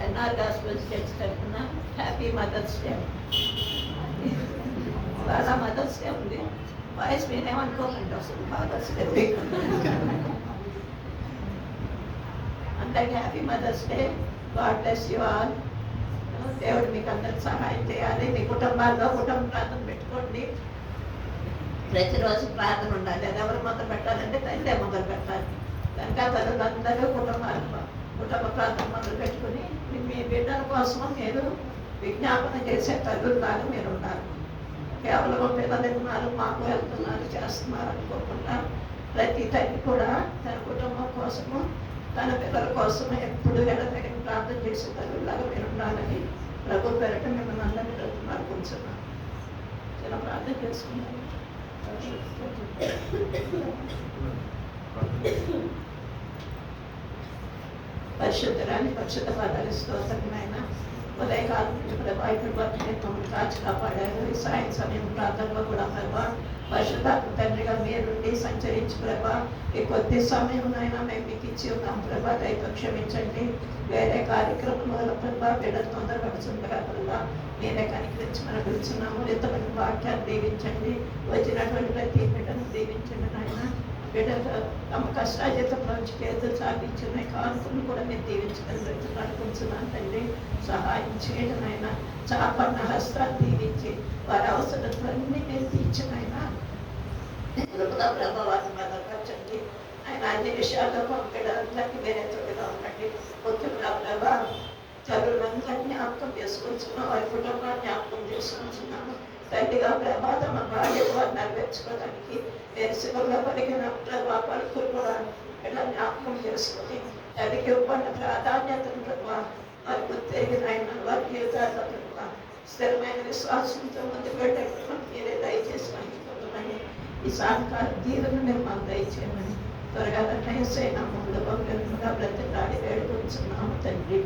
NR gospel church తరఫున happy mother's day. ఇవాళ mother's day ఉంది. వాయిస్ మీరేమనుకోకండి, అసలు మదర్స్ డే అందరికీ happy mother's day. God bless you all. దేవుడు మీకు అందరికి సహాయం చేయాలి. మీ కుటుంబాల్లో కుటుంబ ప్రార్థన పెట్టుకోండి. ప్రతిరోజు ప్రార్థన ఉండాలి. అది ఎవరు మొదలు పెట్టాలంటే తల్లి మొదలు పెట్టాలి. కనుక తల్లులందరూ కుటుంబ ప్రార్థన మొదలు పెట్టుకుని మీ బిడ్డల కోసం మీరు విజ్ఞాపన చేసే తల్లులాగా మీరు ఉండాలి. కేవలం పిల్లలు ఉన్నారు, మాకు వెళ్తున్నారు, చేస్తున్నారు అనుకోకుండా ప్రతి తల్లి కూడా తన కుటుంబం కోసము, తన పిల్లల కోసం ఎప్పుడు ఎడతగిన ప్రార్థన చేసే తల్లులాగా మీరు ఉండాలని ప్రభు పేరట మిమ్మల్ని అందరినీ అనుకుంటున్నాను. చాలా ప్రార్థన చేసుకున్నాను. పరిశుద్ధరాన్ని పరిశుద్ధ పదాలు స్తోత్రమైన ఉదయకాలం నుంచి ప్రభా ఇక్కడ వరకు మమ్మల్ని కాచి కాపాడారు. ఈ సాయం సమయం ప్రాంతంలో కూడా ప్రభా పరిశుద్ధాత్మ తండ్రిగా మీరుండి సంచరించి ప్రభా ఈ కొద్ది సమయం అయినా మేము మీకు ఇచ్చి ఉన్నాం ప్రభా. దయతో క్షమించండి. వేరే కార్యక్రమంలో ప్రభా బిడ్డలు తొందరపడుతుండగా ప్రభా మీరే కనికరించి మనం పిలుచున్నాము. ఎంతమంది వాక్యాన్ని దీవించండి. వచ్చినటువంటి ప్రతి బిడ్డను దీవించండి నాయన. బిడ్డలు తమ కష్టాజీతంలోంచి పేదలు సాధించిన కానుకలను కూడా మీరు దీవించగలిగి అనుకుంటున్నాను తండ్రి. సహాయం చేయడం ఆయన చాపన్న హస్తాలు దీవించి వారి అవసరాలన్నీ మీరు తీర్చిన ఆయన ప్రభావాన్ని బలపరచండి. ఆయన అన్ని విషయాల్లో పంపించడానికి వేరే తోడుగా ఉండండి. ముఖ్యంగా ప్రభా చదువులందరూ జ్ఞాపకం చేసుకుంటున్నాం, వారి కుటుంబాన్ని జ్ఞాపకం చేసుకుంటున్నాము. తండ్రిగా ప్రభా తమ బాధ్యత వారు నెరవేర్చుకోవడానికి శివంగా పలికిన ప్రభా పలుకులు కూడా ఇలా జ్ఞాపకం చేసుకుని తల్లికి ఇవ్వబడిన ప్రాధాన్యతను ప్రభా వారి గుర్తెరిగిన ఆయన వారి జీవితాల్లో ప్రభా స్థిరమైన విశ్వాసంతో ముందు పెట్టడం మీరే దయచేసి అనుకుంటున్నాను. ఈ సాయంకాలం తీరును మీరు మాకు దయచేయమని త్వరగా నిర్ణయిస్తైనా ముందు బ్రతికాడి వేడుకుంటున్నాము తండ్రి.